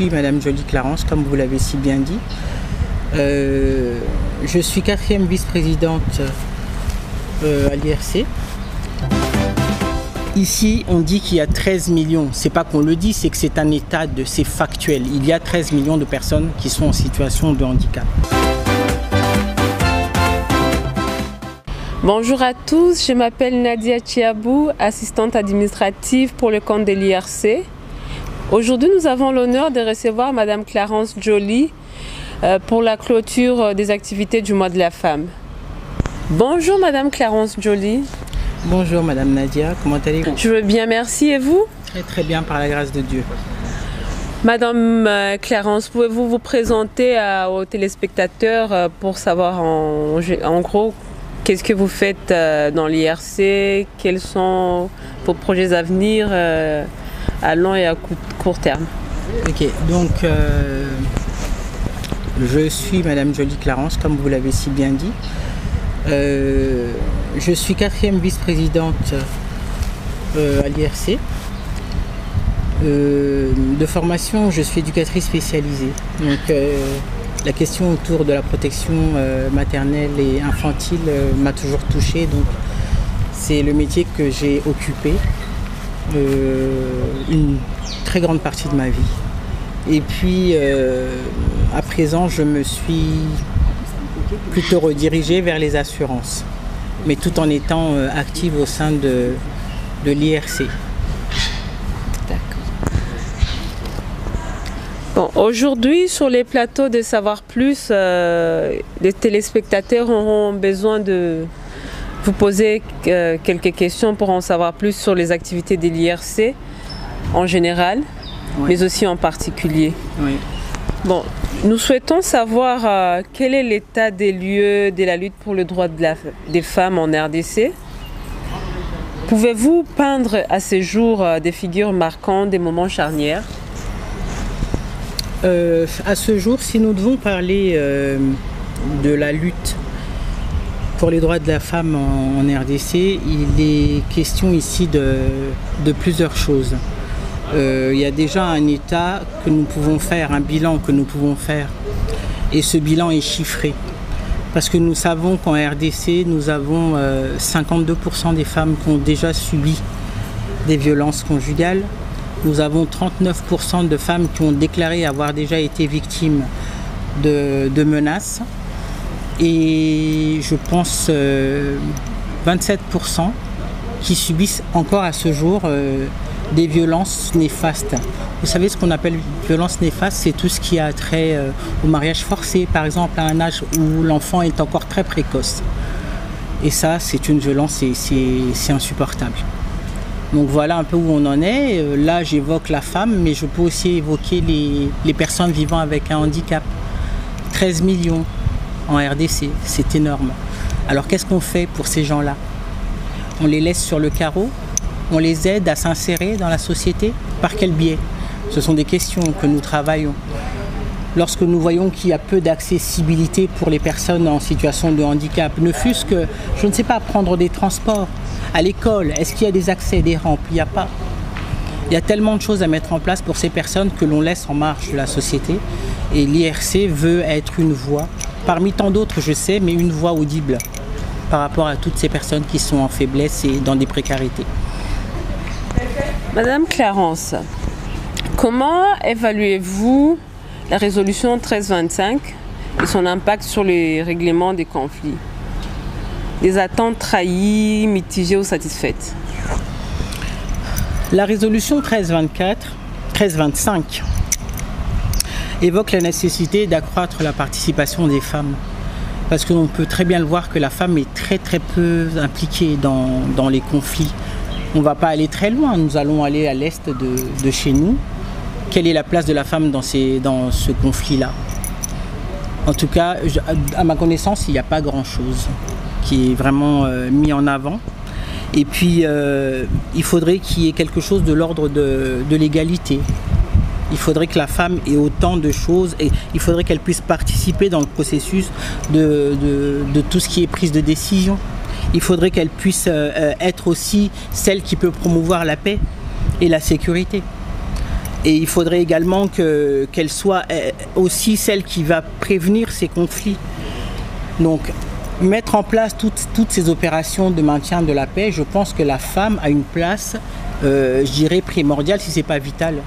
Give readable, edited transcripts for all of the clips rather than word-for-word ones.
suis Madame Jolie Clarence, comme vous l'avez si bien dit. Je suis 4e vice-présidente à l'IRC. Ici, on dit qu'il y a 13 millions. C'est pas qu'on le dit, c'est que c'est un état c'est factuel. Il y a 13 millions de personnes qui sont en situation de handicap. Bonjour à tous, je m'appelle Nadia Chiabou, assistante administrative pour le compte de l'IRC. Aujourd'hui, nous avons l'honneur de recevoir Madame Clarence Jolie pour la clôture des activités du mois de la femme. Bonjour Madame Clarence Jolie. Bonjour Madame Nadia, comment allez-vous? Je veux bien, merci. Et vous? Très très bien, par la grâce de Dieu. Madame Clarence, pouvez-vous vous présenter aux téléspectateurs pour savoir en gros qu'est-ce que vous faites dans l'IRC, quels sont vos projets à venir à long et à court terme? Ok, donc je suis Madame Jolie Clarence, comme vous l'avez si bien dit. Je suis 4e vice-présidente à l'IRC. De formation, je suis éducatrice spécialisée. Donc la question autour de la protection maternelle et infantile m'a toujours touchée. Donc c'est le métier que j'ai occupé une très grande partie de ma vie. Et puis, à présent, je me suis plutôt redirigée vers les assurances, mais tout en étant active au sein de l'IRC. D'accord. Bon, aujourd'hui, sur les plateaux de Savoir Plus, les téléspectateurs auront besoin de vous poser quelques questions pour en savoir plus sur les activités de l'IRC en général. Oui. Mais aussi en particulier. Oui. Bon, nous souhaitons savoir quel est l'état des lieux de la lutte pour le droit des femmes en RDC. Pouvez-vous peindre à ces jours des figures marquantes, des moments charnières? À ce jour, si nous devons parler de la lutte pour les droits de la femme en RDC, il est question ici de plusieurs choses. Il y a déjà un état que nous pouvons faire, un bilan que nous pouvons faire, et ce bilan est chiffré parce que nous savons qu'en RDC nous avons 52% des femmes qui ont déjà subi des violences conjugales, nous avons 39% de femmes qui ont déclaré avoir déjà été victimes de menaces et je pense 27% qui subissent encore à ce jour des violences néfastes. Vous savez ce qu'on appelle violence néfaste, c'est tout ce qui a trait au mariage forcé, par exemple à un âge où l'enfant est encore très précoce. Et ça, c'est une violence, c'est insupportable. Donc voilà un peu où on en est. Là, j'évoque la femme, mais je peux aussi évoquer les personnes vivant avec un handicap. 13 millions en RDC, c'est énorme. Alors qu'est-ce qu'on fait pour ces gens-là? On les laisse sur le carreau? On les aide à s'insérer dans la société? Par quel biais? Ce sont des questions que nous travaillons. Lorsque nous voyons qu'il y a peu d'accessibilité pour les personnes en situation de handicap, ne fût-ce que, je ne sais pas, prendre des transports, à l'école, est-ce qu'il y a des accès, des rampes? Il n'y a pas. Il y a tellement de choses à mettre en place pour ces personnes que l'on laisse en marge de la société. Et l'IRC veut être une voix, parmi tant d'autres je sais, mais une voix audible par rapport à toutes ces personnes qui sont en faiblesse et dans des précarités. Madame Clarence, comment évaluez-vous la résolution 1325 et son impact sur les règlements des conflits? Des attentes trahies, mitigées ou satisfaites? La résolution 1325 évoque la nécessité d'accroître la participation des femmes. Parce qu'on peut très bien le voir que la femme est très peu impliquée dans les conflits. On ne va pas aller très loin, nous allons aller à l'est de chez nous. Quelle est la place de la femme dans ce conflit-là? En tout cas, à ma connaissance, il n'y a pas grand-chose qui est vraiment mis en avant. Et puis, il faudrait qu'il y ait quelque chose de l'ordre de l'égalité. Il faudrait que la femme ait autant de choses et il faudrait qu'elle puisse participer dans le processus de tout ce qui est prise de décision. Il faudrait qu'elle puisse être aussi celle qui peut promouvoir la paix et la sécurité. Et il faudrait également qu'elle soit aussi celle qui va prévenir ces conflits. Donc, mettre en place toutes ces opérations de maintien de la paix, je pense que la femme a une place, je dirais, primordiale, si ce n'est pas vitale.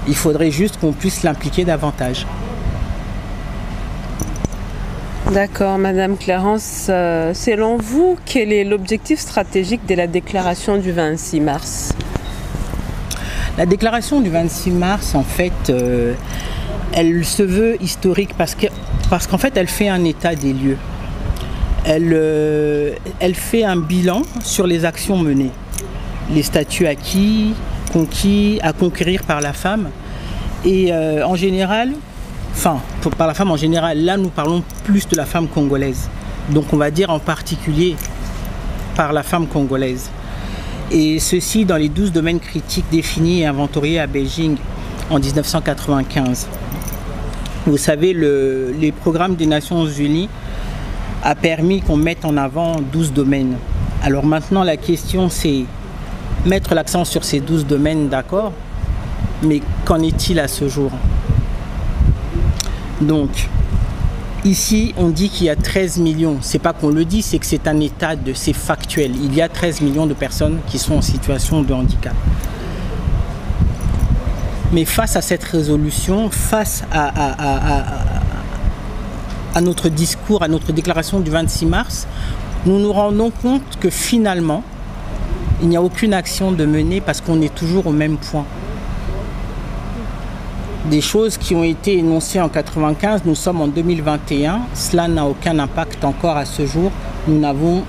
Il faudrait juste qu'on puisse l'impliquer davantage. D'accord, Madame Clarence. Selon vous, quel est l'objectif stratégique de la déclaration du 26 mars? La déclaration du 26 mars, en fait, elle se veut historique parce qu'en fait, elle fait un état des lieux. Elle fait un bilan sur les actions menées, les statuts acquis, conquis, à conquérir par la femme. Et en général, par la femme en général, là nous parlons plus de la femme congolaise. Donc on va dire en particulier par la femme congolaise. Et ceci dans les 12 domaines critiques définis et inventoriés à Beijing en 1995. Vous savez, les programmes des Nations Unies a permis qu'on mette en avant 12 domaines. Alors maintenant la question c'est mettre l'accent sur ces 12 domaines, d'accord, mais qu'en est-il à ce jour? Donc, ici, on dit qu'il y a 13 millions. C'est pas qu'on le dit, c'est que c'est un état c'est factuel. Il y a 13 millions de personnes qui sont en situation de handicap. Mais face à cette résolution, face à notre discours, à notre déclaration du 26 mars, nous nous rendons compte que finalement, il n'y a aucune action de mener parce qu'on est toujours au même point. Des choses qui ont été énoncées en 1995, nous sommes en 2021, cela n'a aucun impact encore à ce jour. Nous n'avons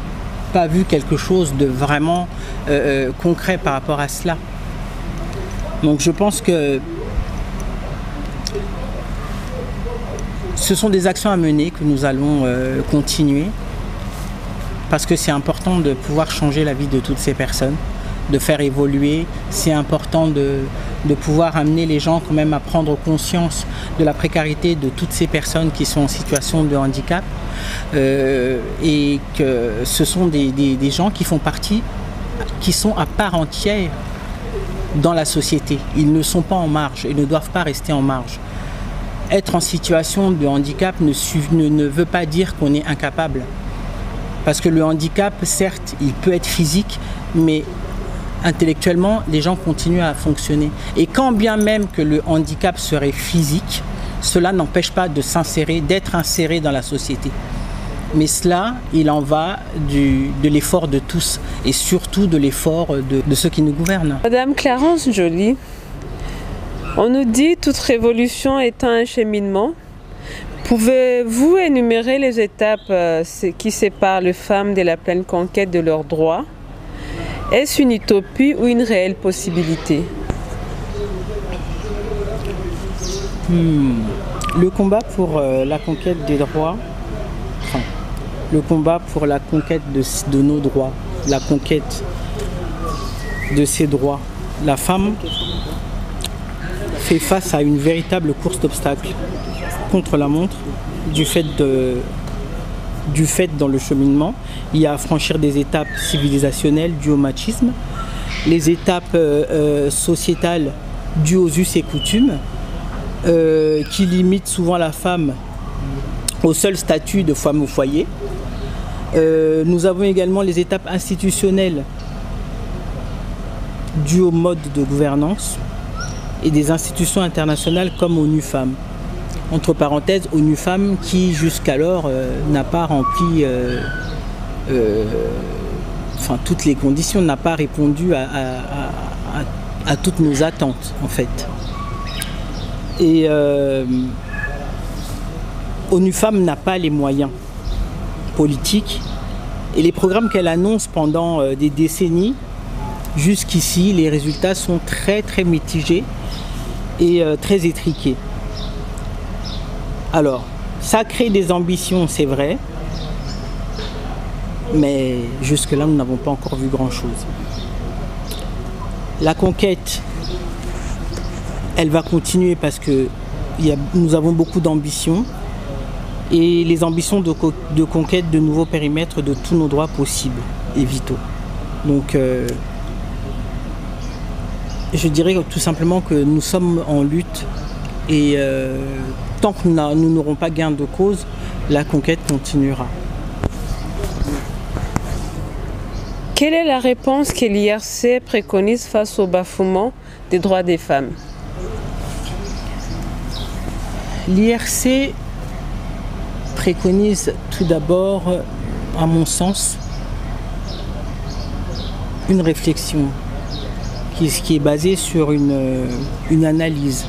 pas vu quelque chose de vraiment concret par rapport à cela. Donc je pense que ce sont des actions à mener que nous allons continuer parce que c'est important de pouvoir changer la vie de toutes ces personnes, de faire évoluer. C'est important de pouvoir amener les gens quand même à prendre conscience de la précarité de toutes ces personnes qui sont en situation de handicap et que ce sont des gens qui font partie, qui sont à part entière dans la société. Ils ne sont pas en marge et ne doivent pas rester en marge. Être en situation de handicap ne veut pas dire qu'on est incapable. Parce que le handicap, certes, il peut être physique, mais intellectuellement, les gens continuent à fonctionner. Et quand bien même que le handicap serait physique, cela n'empêche pas de s'insérer, d'être inséré dans la société. Mais cela, il en va de l'effort de tous et surtout de l'effort de ceux qui nous gouvernent. Madame Clarence Joly, on nous dit toute révolution est un cheminement. Pouvez-vous énumérer les étapes qui séparent les femmes de la pleine conquête de leurs droits? Est-ce une utopie ou une réelle possibilité? Le combat pour la conquête des droits, le combat pour la conquête de nos droits, la conquête de ses droits. La femme fait face à une véritable course d'obstacles contre la montre du fait dans le cheminement. Il y a à franchir des étapes civilisationnelles dues au machisme, les étapes sociétales dues aux us et coutumes qui limitent souvent la femme au seul statut de femme au foyer. Nous avons également les étapes institutionnelles dues au mode de gouvernance et des institutions internationales comme ONU Femmes. Entre parenthèses, ONU Femmes qui jusqu'alors n'a pas rempli toutes les conditions, n'a pas répondu à toutes nos attentes en fait. Et ONU Femmes n'a pas les moyens politiques et les programmes qu'elle annonce pendant des décennies, jusqu'ici, les résultats sont très très mitigés et très étriqués. Alors, ça crée des ambitions, c'est vrai, mais jusque-là, nous n'avons pas encore vu grand-chose. La conquête, elle va continuer parce que nous avons beaucoup d'ambitions et les ambitions de conquête de nouveaux périmètres de tous nos droits possibles et vitaux. Donc, Je dirais tout simplement que nous sommes en lutte et tant que nous n'aurons pas gain de cause, la conquête continuera. Quelle est la réponse que l'IRC préconise face au bafouement des droits des femmes? L'IRC préconise tout d'abord, à mon sens, une réflexion qui est basée sur une analyse.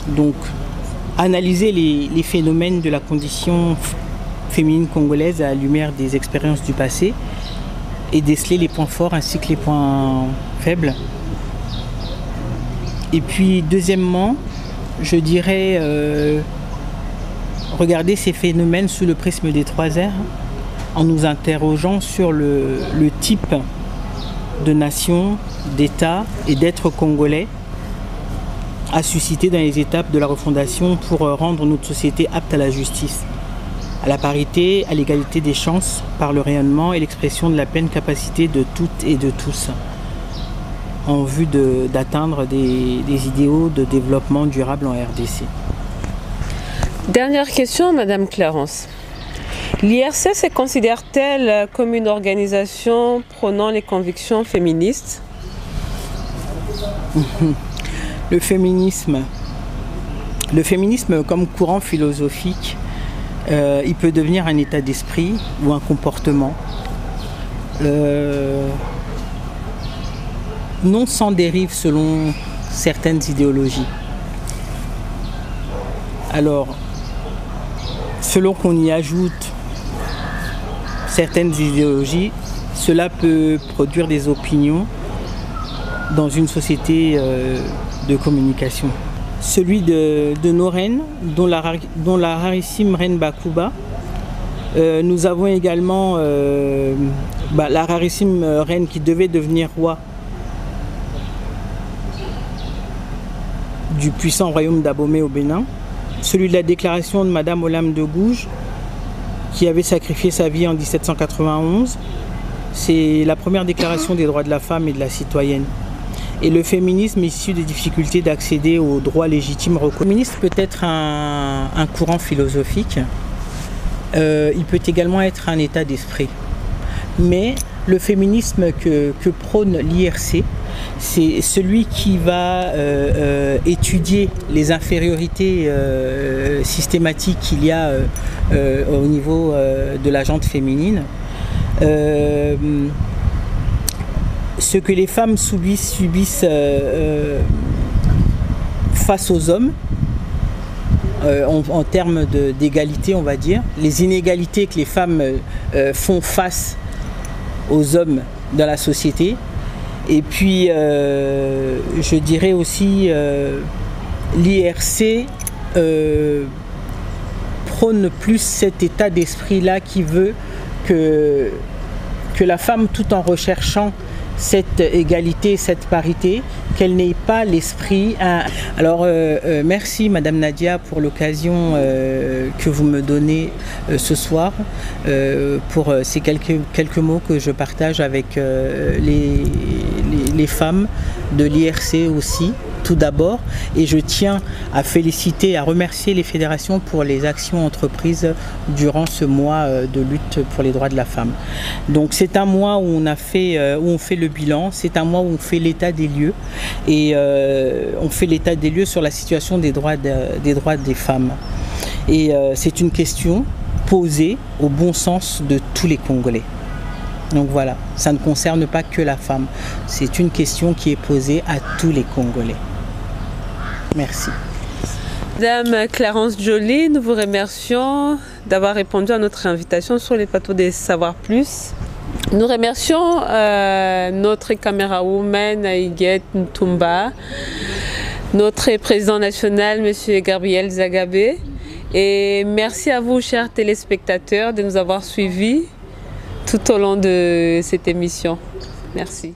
Donc, analyser les phénomènes de la condition féminine congolaise à la lumière des expériences du passé et déceler les points forts ainsi que les points faibles. Et puis, deuxièmement, je dirais regarder ces phénomènes sous le prisme des 3 R en nous interrogeant sur le type de nation, d'État et d'être congolais à susciter dans les étapes de la refondation pour rendre notre société apte à la justice, à la parité, à l'égalité des chances par le rayonnement et l'expression de la pleine capacité de toutes et de tous en vue d'atteindre des idéaux de développement durable en RDC. Dernière question, Madame Clarence. L'IRC se considère-t-elle comme une organisation prônant les convictions féministes? Le féminisme comme courant philosophique, il peut devenir un état d'esprit ou un comportement. Non sans dérive selon certaines idéologies. Alors, selon qu'on y ajoute certaines idéologies, cela peut produire des opinions dans une société de communication. Celui de nos reines, dont la rarissime reine Bakuba. Nous avons également la rarissime reine qui devait devenir roi du puissant royaume d'Abomey au Bénin. Celui de la déclaration de Madame Olympe de Gouges, qui avait sacrifié sa vie en 1791. C'est la première déclaration des droits de la femme et de la citoyenne. Et le féminisme issu des difficultés d'accéder aux droits légitimes reconnus. Le féminisme peut être un courant philosophique, il peut également être un état d'esprit. Mais le féminisme que prône l'IRC, c'est celui qui va étudier les infériorités systématiques qu'il y a au niveau de la gente féminine. Ce que les femmes subissent face aux hommes, en termes d'égalité, on va dire, les inégalités que les femmes font face aux hommes dans la société. Et puis, je dirais aussi, l'IRC prône plus cet état d'esprit-là qui veut que la femme, tout en recherchant cette égalité, cette parité, qu'elle n'ait pas l'esprit. Alors, merci Madame Nadia pour l'occasion que vous me donnez ce soir, pour ces quelques mots que je partage avec les femmes de l'IRC aussi, tout d'abord. Et je tiens à féliciter, à remercier les fédérations pour les actions entreprises durant ce mois de lutte pour les droits de la femme. Donc c'est un mois où on fait le bilan, c'est un mois où on fait l'état des lieux et on fait l'état des lieux sur la situation des droits des femmes. Et c'est une question posée au bon sens de tous les Congolais. Donc voilà, ça ne concerne pas que la femme, c'est une question qui est posée à tous les Congolais. Merci. Madame Clarence Joly, nous vous remercions d'avoir répondu à notre invitation sur les plateaux des Savoir Plus. Nous remercions notre caméra-woman Aïguette Ntumba, notre président national, M. Gabriel Zagabé, et merci à vous, chers téléspectateurs, de nous avoir suivis tout au long de cette émission. Merci.